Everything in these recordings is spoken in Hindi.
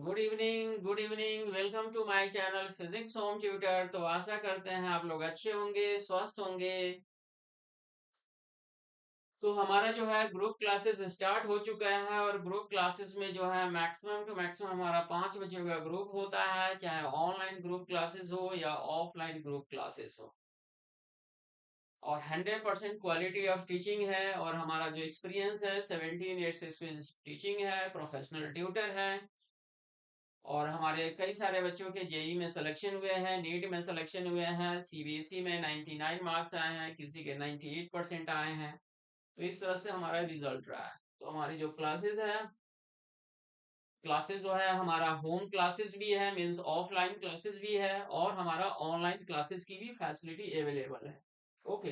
Good evening, welcome to my channel physics home tutor. तो आशा करते हैं आप लोग अच्छे होंगे, स्वस्थ होंगे। तो हमारा जो है ग्रुप क्लासेस स्टार्ट हो चुका है और ग्रुप क्लासेस में जो है मैक्सिमम टू मैक्सिमम हमारा 5 बजे का ग्रुप होता है, चाहे ऑनलाइन ग्रुप क्लासेस हो या ऑफलाइन ग्रुप क्लासेस हो। और 100% क्वालिटी ऑफ टीचिंग है और हमारा जो एक्सपीरियंस है 17 ईयर्स टीचिंग है, प्रोफेशनल ट्यूटर है। और हमारे कई सारे बच्चों के जेई में सिलेक्शन हुए हैं, नीट में सिलेक्शन हुए हैं, सीबीएसई में 99 मार्क्स आए हैं, किसी के 98% आए हैं। तो इस तरह से हमारा रिजल्ट रहा है। तो हमारी जो क्लासेस जो है हमारा होम क्लासेस भी है, मींस ऑफलाइन क्लासेस भी है, और हमारा ऑनलाइन क्लासेस की भी फैसिलिटी अवेलेबल है। ओके।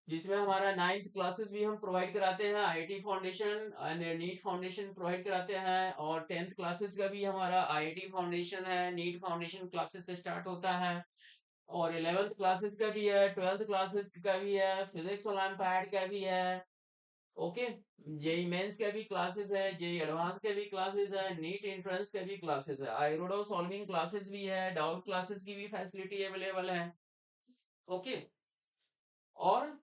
जिसमें हमारा 9th क्लासेस भी हम प्रोवाइड कराते हैं, IIT foundation and NEET foundation provide कराते हैं। और 10th क्लासेस का भी हमारा आईआईटी फाउंडेशन है, नीट फाउंडेशन क्लासेस से स्टार्ट होता है। और 11th क्लासेस का भी है, 12th क्लासेस का भी है, फिजिक्स ओलंपियाड का भी है। ओके। जेई मेंस का भी क्लासेस है, जेई एडवांस का भी क्लासेस है, नीट एंट्रेंस का भी क्लासेस है, आईरोडो सॉल्विंग क्लासेस भी है, डाउट क्लासेस की भी फैसिलिटी अवेलेबल है। ओके। और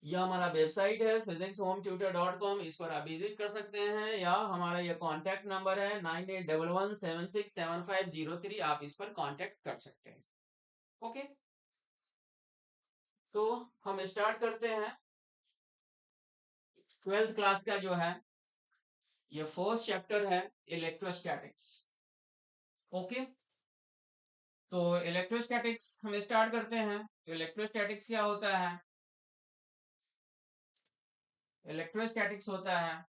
यह हमारा वेबसाइट है physicshometutor.com, इस पर आप विजिट कर सकते हैं, या हमारा यह कॉन्टैक्ट नंबर है 9811767503, आप इस पर कॉन्टैक्ट कर सकते हैं। ओके। तो हम स्टार्ट करते हैं 12th क्लास का जो है, ये फर्स्ट चैप्टर है इलेक्ट्रोस्टैटिक्स। ओके। तो इलेक्ट्रोस्टैटिक्स हम स्टार्ट करते हैं। तो इलेक्ट्रोस्टैटिक्स क्या होता है? इलेक्ट्रोस्टैटिक्स होता है,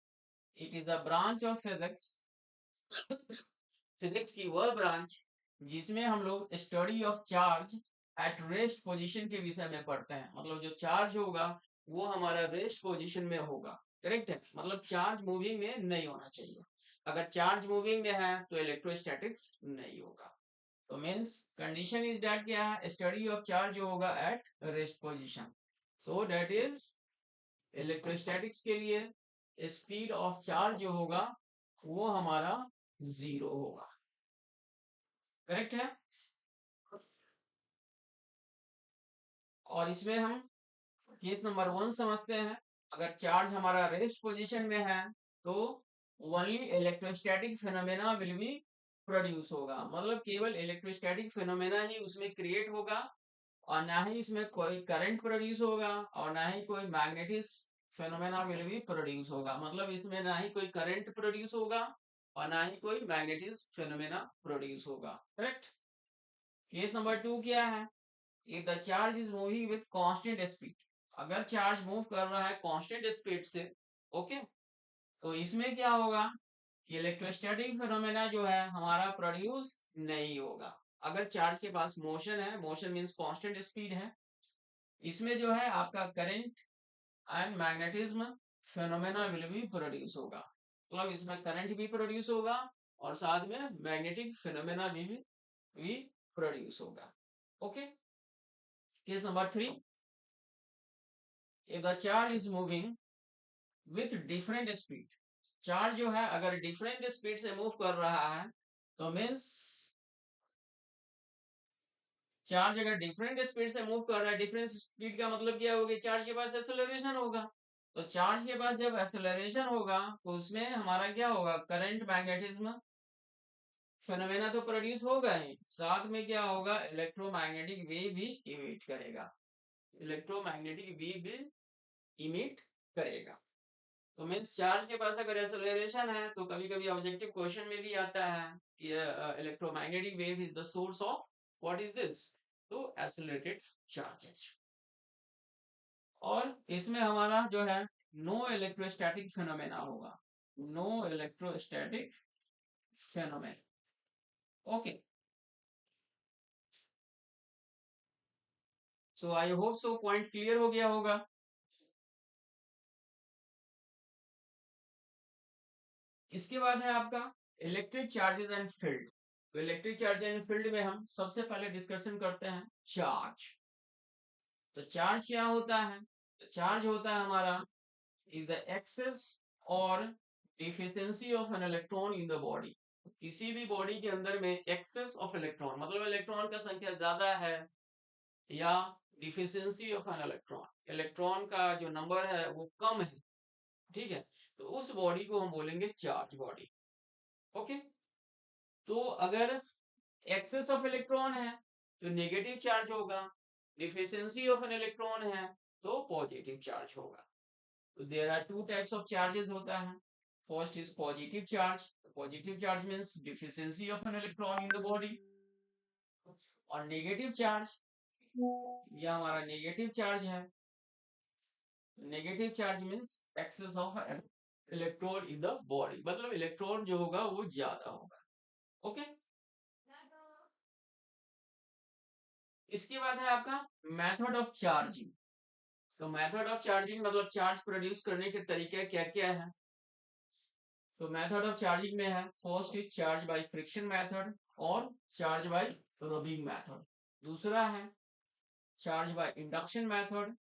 it is the branch of physics, physics की वह ब्रांच जिसमें हम लोग study of charge at rest position के विषय में पढ़ते हैं। मतलब जो चार्ज होगा वो हमारा रेस्ट पोजीशन में होगा। करेक्ट है, मतलब चार्ज मूविंग में नहीं होना चाहिए। अगर चार्ज मूविंग में है तो इलेक्ट्रोस्टैटिक्स नहीं होगा। तो मीन्स कंडीशन इज दैट क्या है, स्टडी ऑफ चार्ज जो होगा at rest position, so that is electrostatics के लिए स्पीड ऑफ चार्ज जो होगा वो हमारा 0 होगा। करेक्ट है। और इसमें हम केस नंबर 1 समझते हैं। अगर चार्ज हमारा रेस्ट पोजीशन में है तो only electrostatic phenomena will be produce होगा, मतलब केवल इलेक्ट्रोस्टैटिक फिनोमेना ही उसमें क्रिएट होगा, और ना ही इसमें कोई करंट प्रोड्यूस होगा, और ना ही कोई magnetic phenomena will be produce होगा। मतलब इसमें ना ही कोई करंट प्रोड्यूस होगा और ना ही कोई मैग्नेटिक फिनोमेना प्रोड्यूस होगा। करेक्ट। केस नंबर 2 क्या है? If the charge is moving with constant speed, अगर चार्ज मूव कर रहा है कांस्टेंट स्पीड से, ओके, तो इसमें क्या होगा कि इलेक्ट्रोस्टैटिक फिनोमेना जो है हमारा प्रोड्यूस नहीं होगा। अगर चार्ज के पास मोशन है, मोशन मींस कांस्टेंट स्पीड है, इसमें जो है आपका current and magnetism phenomena will be produce होगा। मतलब इसमें करंट भी प्रोड्यूस होगा और साथ में मैग्नेटिक फिनोमेना भी प्रोड्यूस होगा। Okay. Case number 3, if the charge is moving with different speed, charge जो है अगर डिफरेंट स्पीड से मूव कर रहा है तो मीन्स चार्ज अगर डिफरेंट स्पीड से मूव कर रहा है, डिफरेंट स्पीड का मतलब क्या होगा, चार्ज के पास एक्सेलरेशन होगा। तो चार्ज के पास जब एक्सेलरेशन होगा तो उसमें हमारा क्या होगा, करंट मैग्नेटिज्म फिनोमेना तो प्रोड्यूस होगा ही, साथ में क्या होगा, इलेक्ट्रोमैग्नेटिक वेव भी इमिट करेगा, इलेक्ट्रोमैग्नेटिक वेव भी इमिट करेगा। तो मीन्स चार्ज के पास अगर एक्सेलरेशन है तो कभी कभी ऑब्जेक्टिव क्वेश्चन में भी आता है कि electromagnetic wave is the source of what is this, तो एक्सेलरेटेड चार्जेस। और इसमें हमारा जो है नो इलेक्ट्रोस्टैटिक फिनोमेना होगा, no electrostatic phenomena. Okay. So I hope so point clear हो गया होगा। इसके बाद है आपका इलेक्ट्रिक चार्जेस एंड फील्ड। तो इलेक्ट्रिक चार्ज एंड फील्ड में हम सबसे पहले डिस्कशन करते हैं चार्ज। तो चार्ज क्या होता है? तो चार्ज होता है हमारा इज द एक्सेस और deficiency of an electron in the body. किसी भी बॉडी के अंदर में एक्सेस ऑफ इलेक्ट्रॉन मतलब इलेक्ट्रॉन का संख्या ज्यादा है या deficiency of an electron electron का जो नंबर है वो कम है, ठीक है, तो उस बॉडी को हम बोलेंगे चार्ज बॉडी। ओके, तो अगर एक्सेस ऑफ इलेक्ट्रॉन है तो नेगेटिव चार्ज होगा, डिफिशियंसी ऑफ एन इलेक्ट्रॉन है तो पॉजिटिव चार्ज होगा। तो there are two types of charges होता है। First is positive charge, positive charge means deficiency of an electron in the body. और नेगेटिव चार्ज, यह हमारा नेगेटिव चार्ज है। Negative charge means excess of electron in the body, मतलब इलेक्ट्रॉन जो होगा वो ज्यादा होगा। ओके, इसके बाद है आपका मेथड ऑफ चार्जिंग। तो मेथड ऑफ चार्जिंग मतलब चार्ज प्रोड्यूस करने के तरीके क्या क्या है। तो मेथड ऑफ चार्जिंग में है first is charge by friction method और चार्ज बाय रबिंग मेथड। दूसरा है charge by induction method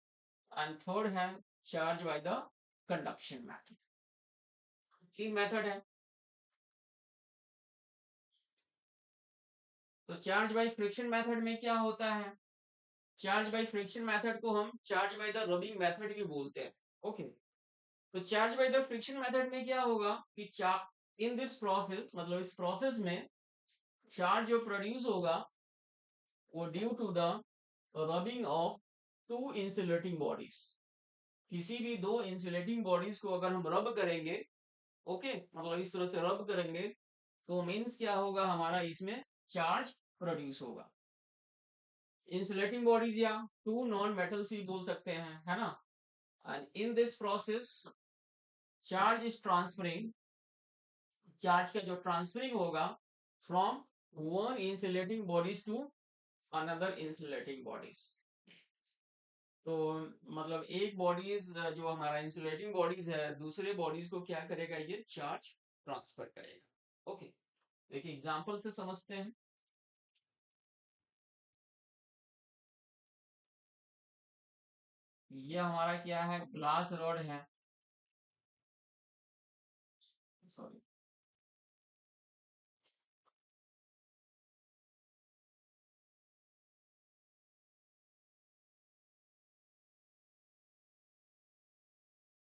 and third है charge by the conduction method. तीन मेथड है। तो चार्ज बाय फ्रिक्शन मेथड में क्या होता है, चार्ज बाय फ्रिक्शन मेथड को हम charge by the rubbing method भी बोलते हैं। ओके, तो charge by the friction method में क्या होगा कि इन दिस प्रोसेस मतलब इस प्रोसेस में चार्ज जो प्रोड्यूस होगा वो due to the rubbing of two insulating bodies. किसी भी दो इंसुलेटिंग बॉडीज को अगर हम रब करेंगे, ओके, मतलब इस तरह से रब करेंगे तो मीन्स क्या होगा, हमारा इसमें चार्ज प्रोड्यूस होगा। इंसुलेटिंग बॉडीज या टू नॉन मेटल्स भी बोल सकते हैं, है ना। And in this process charge is transferring, charge का जो ट्रांसफरिंग होगा from one insulating bodies to another insulating bodies. तो मतलब एक बॉडीज जो हमारा इंसुलेटिंग बॉडीज है दूसरे बॉडीज को क्या करेगा, ये चार्ज ट्रांसफर करेगा। ओके, देखिए एग्जांपल से समझते हैं। ये हमारा क्या है, ग्लास रॉड है, sorry,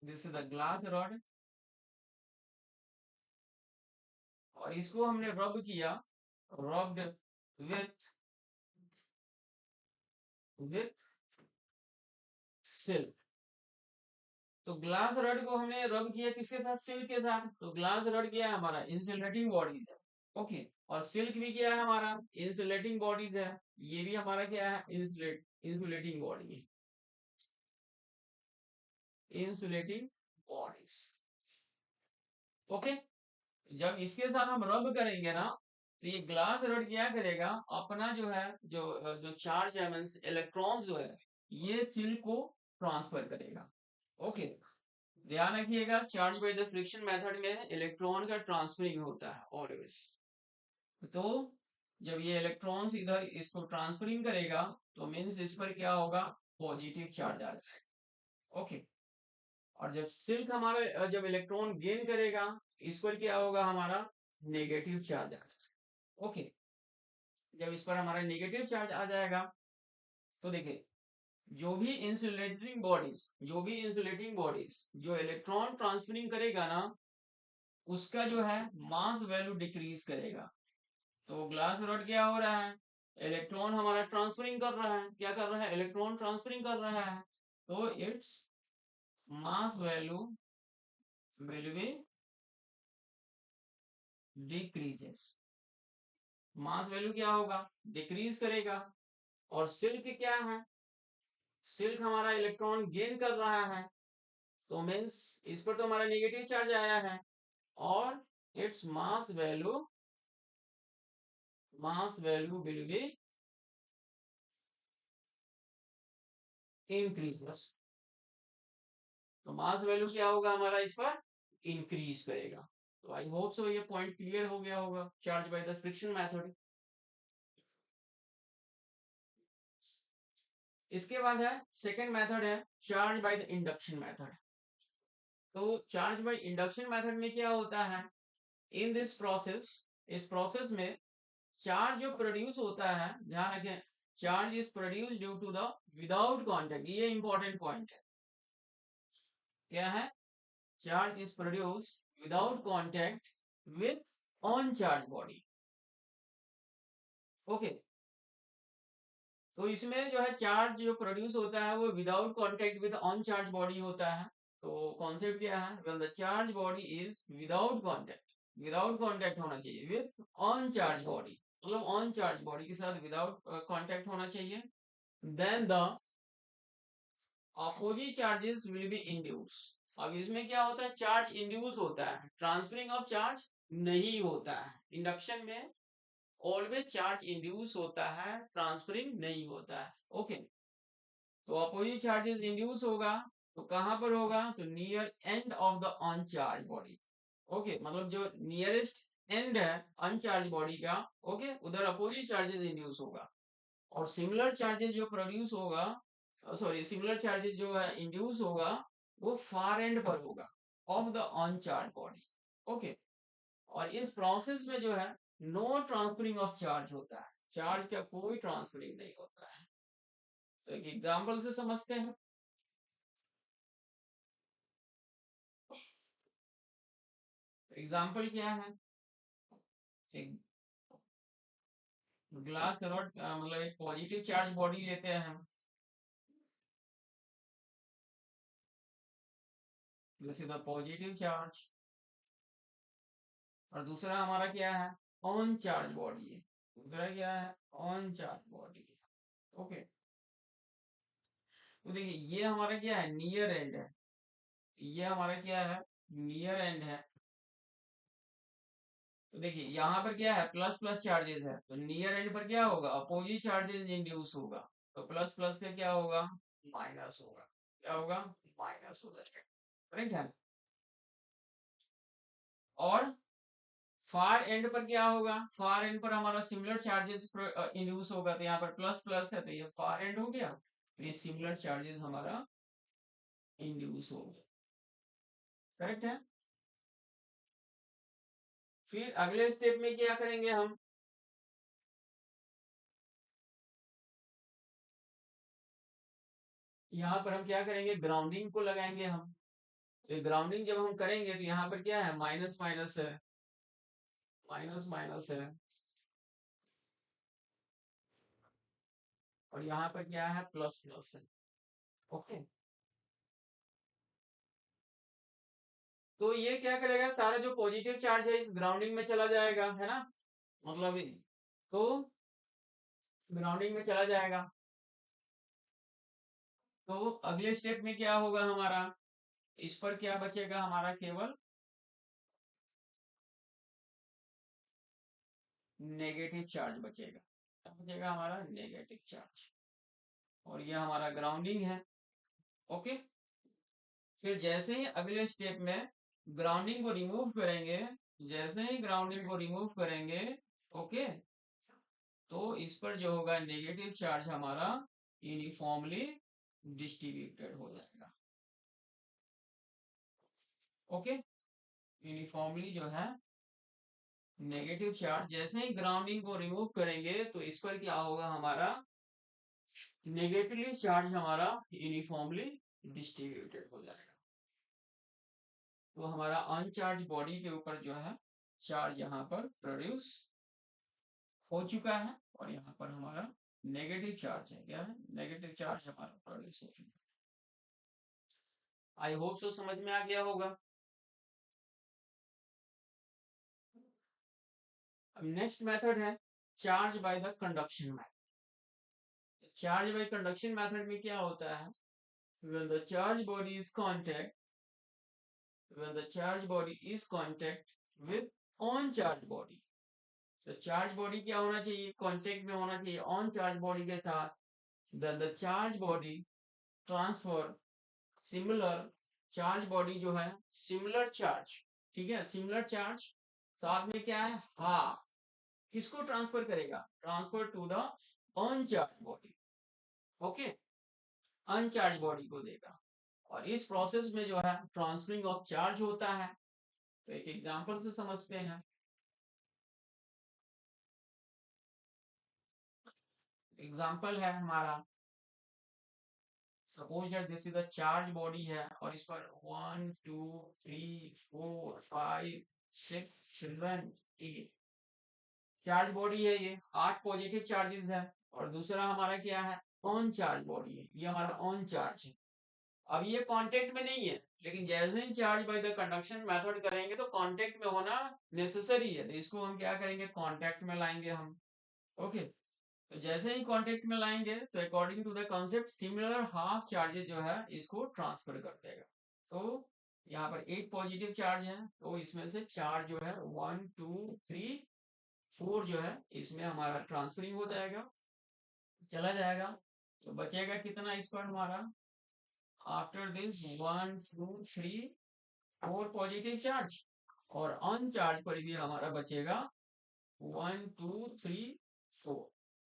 this is the glass rod और इसको हमने रब किया, रब्ड विथ विथ सिल्क। तो ग्लास रॉड को हमने रब किया किसके साथ, सिल्क के साथ। तो ग्लास रॉड क्या है, हमारा इंसुलेटिंग बॉडीज है। ओके, और सिल्क भी क्या है, हमारा इंसुलेटिंग बॉडीज है। ये भी हमारा क्या है, insulating body, insulating bodies. Okay, जब इसके साथ हम रब करेंगे ना तो ये ग्लास रॉड क्या करेगा, अपना जो है जो चार्ज है मींस इलेक्ट्रॉन्स जो है ये सिल्क को ट्रांसफर करेगा। ओके, ध्यान रखिएगा charge by the friction method में इलेक्ट्रॉन का ट्रांसफरिंग होता है ऑलवेज। तो जब ये इलेक्ट्रॉन्स इधर इसको ट्रांसफरिंग करेगा तो मीन्स इस पर क्या होगा, पॉजिटिव चार्ज आ जाएगा। ओके, और जब सिल्क हमारे जब इलेक्ट्रॉन गेन करेगा इस पर क्या होगा, हमारा नेगेटिव चार्ज आ जाएगा। ओके, जब इस पर हमारा नेगेटिव चार्ज आ जाएगा तो देखिए जो भी इंसुलेटिंग बॉडीज जो इलेक्ट्रॉन ट्रांसफरिंग करेगा ना उसका जो है मास वैल्यू डिक्रीज करेगा। तो ग्लास रॉड क्या हो रहा है, इलेक्ट्रॉन हमारा ट्रांसफरिंग कर रहा है, क्या कर रहा है, इलेक्ट्रॉन ट्रांसफरिंग कर रहा है। तो its mass value will be decreases, mass value क्या होगा, डिक्रीज करेगा। और सिल्क क्या है, सिल्क हमारा इलेक्ट्रॉन गेन कर रहा है तो मीन्स इस पर तो हमारा नेगेटिव चार्ज आया है और its mass value will be increases. तो मास वैल्यू क्या होगा, हमारा इस पर इंक्रीज करेगा। तो आई होप सो ये पॉइंट क्लियर हो गया होगा charge by the friction method. इसके बाद है सेकंड मेथड है charge by the induction method. तो चार्ज बाय इंडक्शन मेथड में क्या होता है, इन दिस प्रोसेस इस प्रोसेस में चार्ज जो प्रोड्यूस होता है, ध्यान रखें, charge is produce due to the without contact, ये इंपॉर्टेंट पॉइंट है। क्या है? Charge is produce without contact with on charge body. Okay, तो इसमें जो है चार्ज जो प्रोड्यूस होता है वो without contact with on charge body होता है। तो कॉन्सेप्ट क्या है? When the charge body is without contact, without contact होना चाहिए विद ऑन चार्ज बॉडी, मतलब ऑन चार्ज बॉडी के साथ विदाउट कांटेक्ट होना चाहिए, then the opposite charges will be induce. अब इसमें क्या होता है? चार्ज इंड्यूस होता है, ट्रांसफरिंग ऑफ चार्ज नहीं होता है। इंडक्शन में ऑलवेज चार्ज इंड्यूस होता है, ट्रांसफरिंग नहीं होता है। ओके, तो अपोजिट चार्जेस इंड्यूस होगा तो कहां पर होगा? तो near end of the uncharge body. Okay, मतलब जो नियरेस्ट एंड है अनचार्ज बॉडी का, ओके, उधर अपोजिट चार्जेस इंड्यूस होगा। और सिमिलर चार्जेस जो प्रोड्यूस होगा, सॉरी, सिमिलर चार्जेस जो है इंड्यूस होगा वो फार एंड पर होगा of the uncharge body. Okay, और इस प्रोसेस में जो है नो ट्रांसफरिंग ऑफ चार्ज होता है, चार्ज का कोई ट्रांसफरिंग नहीं होता है। तो एक एग्जांपल से समझते हैं। एग्जांपल क्या है? एक ग्लास रॉड, मतलब एक पॉजिटिव चार्ज बॉडी लेते हैं हम, this is the positive charge, और दूसरा हमारा क्या है? ऑन चार्ज बॉडी है। दूसरा क्या है? ऑन चार्ज बॉडी है। ओके, तो देखिए ये हमारा क्या है? नियर एंड है। ये हमारा क्या है? नियर एंड है। तो देखिए यहाँ पर क्या है? प्लस प्लस चार्जेस है, तो नियर एंड पर क्या होगा? अपोजिट चार्जेस इंड्यूस होगा, तो प्लस प्लस पे क्या होगा? माइनस होगा। क्या होगा? माइनस हो जाएगा। करेक्ट है। और फार एंड पर क्या होगा? फार एंड पर हमारा सिमिलर चार्जेस इंड्यूस होगा, तो यहाँ पर प्लस प्लस है तो ये फार एंड हो गया, तो ये सिमिलर चार्जेस हमारा इंड्यूस हो गया। करेक्ट है। फिर अगले स्टेप में क्या करेंगे हम? यहाँ पर हम क्या करेंगे? ग्राउंडिंग को लगाएंगे हम। तो ग्राउंडिंग जब हम करेंगे तो यहाँ पर क्या है? माइनस माइनस है, माइनस माइनस है, और यहाँ पर क्या है? प्लस प्लस है। ओके, तो ये क्या करेगा? सारा जो पॉजिटिव चार्ज है इस ग्राउंडिंग में चला जाएगा, है ना, मतलब तो ग्राउंडिंग में चला जाएगा। तो अगले स्टेप में क्या होगा हमारा? इस पर क्या बचेगा हमारा? केवल नेगेटिव चार्ज बचेगा। क्या बचेगा हमारा? Negative charge. और ये हमारा ग्राउंडिंग है। ओके, फिर जैसे ही अगले स्टेप में ग्राउंडिंग को रिमूव करेंगे, जैसे ही ग्राउंडिंग को रिमूव करेंगे, ओके, तो इस पर जो होगा नेगेटिव चार्ज हमारा यूनिफॉर्मली डिस्ट्रीब्यूटेड हो जाएगा। ओके, यूनिफॉर्मली जो है नेगेटिव चार्ज, जैसे ही ग्राउंडिंग को रिमूव करेंगे तो इस पर क्या होगा हमारा? नेगेटिवली चार्ज हमारा यूनिफॉर्मली डिस्ट्रीब्यूटेड हो जाएगा। तो हमारा अनचार्ज बॉडी के ऊपर जो है चार्ज यहाँ पर प्रोड्यूस हो चुका है, और यहाँ पर हमारा नेगेटिव चार्ज है। क्या है? नेगेटिव चार्ज हमारा प्रोड्यूस हो चुका है। आई होप सो समझ में आ गया होगा। अब नेक्स्ट मेथड है charge by the conduction method. Charge by conduction method में क्या होता है? when the charge body is contact when the charge body is contact with on charge body, तो चार्ज बॉडी क्या होना चाहिए? कांटेक्ट में होना चाहिए ऑन चार्ज बॉडी के साथ, then the charge body transfer similar charge body जो है सिमिलर चार्ज, ठीक है, सिमिलर चार्ज साथ में क्या है? हाफ, किसको ट्रांसफर करेगा? Transfer to the uncharge body. Okay, uncharge body को देगा, और इस प्रोसेस में जो है ट्रांसफरिंग ऑफ चार्ज होता है। तो एक एग्जांपल से समझते हैं। एग्जाम्पल है हमारा, suppose that this is a charge body है और इस पर 1 2 3 4 5 6 7 8 चार्ज बॉडी है, ये 8 पॉजिटिव चार्जेस है। और दूसरा हमारा क्या है, ऑन चार्ज बॉडी है, ये हमारा ऑन चार्ज है। अब ये कांटेक्ट में नहीं है, लेकिन जैसे ही charge by the conduction method करेंगे तो कांटेक्ट में होना नेसेसरी है, तो इसको हम क्या करेंगे, कांटेक्ट में लाएंगे हम। ओके, तो जैसे ही कांटेक्ट में लाएंगे तो according to the concept similar half charges जो है इसको ट्रांसफर कर देगा। तो यहाँ पर 8 पॉजिटिव चार्ज है, तो इसमें से चार्ज जो है 1 2 3 4 जो है इसमें हमारा ट्रांसफरिंग हो जाएगा, चला जाएगा। तो बचेगा कितना इस पर हमारा, आफ्टर दिस 1 2 3 4 पॉजिटिव चार्ज, और अनचार्ज पर भी हमारा बचेगा 1 2 3 4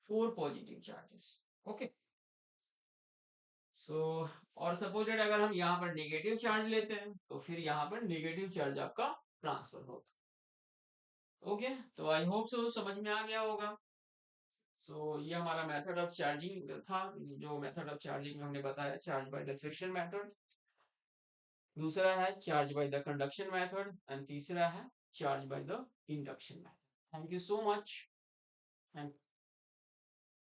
4 पॉजिटिव चार्जेस। ओके, सो और सपोजेड अगर हम यहाँ पर नेगेटिव चार्ज लेते हैं तो फिर यहाँ पर नेगेटिव चार्ज आपका ट्रांसफर होगा। ओके, तो आई होप सो समझ में आ गया होगा। सो ये हमारा मेथड ऑफ चार्जिंग था, जो मेथड ऑफ चार्जिंग में हमने बताया, charge by the friction method, दूसरा है charge by the conduction method, and तीसरा है charge by the induction method. Thank you so much.